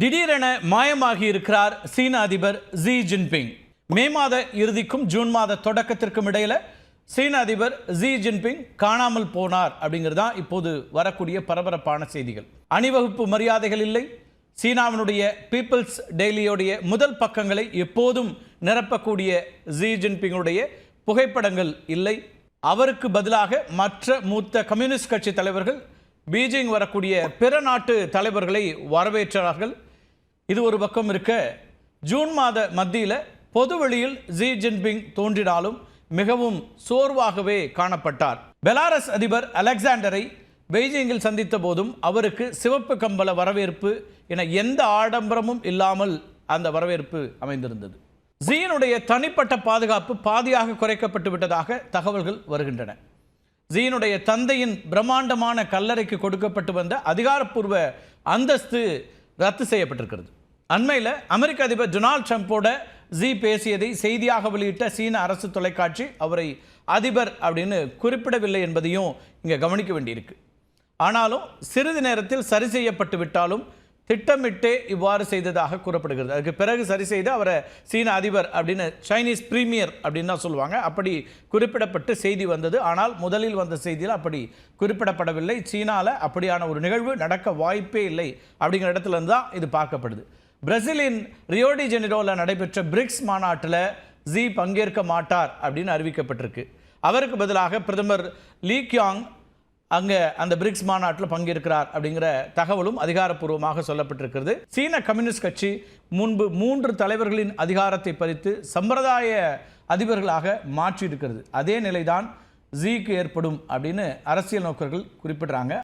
திடீரென மாயமாகி இருக்கிறார் சீன அதிபர் ஜி ஜின்பிங். மே மாத இறுதிக்கும் ஜூன் மாத தொடக்கத்திற்கும் இடையில சீன அதிபர் ஜி ஜின்பிங் காணாமல் போனார் அப்படிங்கிறதா இப்போது வரக்கூடிய பரபரப்பான செய்திகள். அணிவகுப்பு மரியாதைகள் இல்லை. சீனாவினுடைய பீப்பிள்ஸ் டெய்லியோடைய முதல் பக்கங்களை எப்போதும் நிரப்பக்கூடிய ஜி ஜின்பிங்குடைய புகைப்படங்கள் இல்லை. அவருக்கு பதிலாக மற்ற மூத்த கம்யூனிஸ்ட் கட்சி தலைவர்கள் பீஜிங் வரக்கூடிய பிற நாட்டு தலைவர்களை வரவேற்றார்கள். இது ஒரு பக்கம் இருக்க, ஜூன் மாத மத்தியில் பொதுவெளியில் ஜி ஜின்பிங் தோன்றினாலும் மிகவும் சோர்வாகவே காணப்பட்டார். பெலாரஸ் அதிபர் அலெக்சாண்டரை பெய்ஜிங்கில் சந்தித்த போதும் அவருக்கு சிவப்பு கம்பள வரவேற்பு என எந்த ஆடம்பரமும் இல்லாமல் அந்த வரவேற்பு அமைந்திருந்தது. ஜியினுடைய தனிப்பட்ட பாதுகாப்பு பாதியாக குறைக்கப்பட்டு விட்டதாக தகவல்கள் வருகின்றன. ஜியினுடைய தந்தையின் பிரம்மாண்டமான கல்லறைக்கு கொடுக்கப்பட்டு வந்த அதிகாரப்பூர்வ அந்தஸ்து ரத்து செய்யப்பட்டிருக்கிறது. அண்மையில் அமெரிக்க அதிபர் டொனால்ட் ட்ரம்போட ஜி பேசியதை செய்தியாக வெளியிட்ட சீன அரசு தொலைக்காட்சி அவரை அதிபர் அப்படின்னு குறிப்பிடவில்லை என்பதையும் இங்கே கவனிக்க வேண்டியிருக்கு. ஆனாலும் சிறிது நேரத்தில் சரி செய்யப்பட்டு விட்டாலும் திட்டமிட்டே இவ்வாறு செய்ததாக கூறப்படுகிறது. அதுக்கு பிறகு சரி செய்து அவரை சீன அதிபர் அப்படின்னு சைனீஸ் பிரீமியர் அப்படின்னு தான் சொல்லுவாங்க. அப்படி குறிப்பிடப்பட்டு செய்தி வந்தது. ஆனால் முதலில் வந்த செய்தியில் அப்படி குறிப்பிடப்படவில்லை. சீனாவில் அப்படியான ஒரு நிகழ்வு நடக்க வாய்ப்பே இல்லை அப்படிங்கிற இடத்துல இருந்து தான் இது பார்க்கப்படுது. பிரேசிலின் ரியோ டி ஜெனிரோவில் நடைபெற்ற பிரிக்ஸ் மாநாட்டில் ஜி பங்கேற்க மாட்டார் அப்படின்னு அறிவிக்கப்பட்டிருக்கு. அவருக்கு பதிலாக பிரதமர் லீ கியாங் அங்கே அந்த பிரிக்ஸ் மாநாட்டில் பங்கேற்கிறார் அப்படிங்கிற தகவலும் அதிகாரப்பூர்வமாக சொல்லப்பட்டிருக்கிறது. சீன கம்யூனிஸ்ட் கட்சி முன்பு 3 தலைவர்களின் அதிகாரத்தை பறித்து சம்பிரதாய அதிபர்களாக மாற்றியிருக்கிறது. அதே நிலைதான் ஜிக்கு ஏற்படும் அப்படின்னு அரசியல் நோக்கர்கள் குறிப்பிடுறாங்க.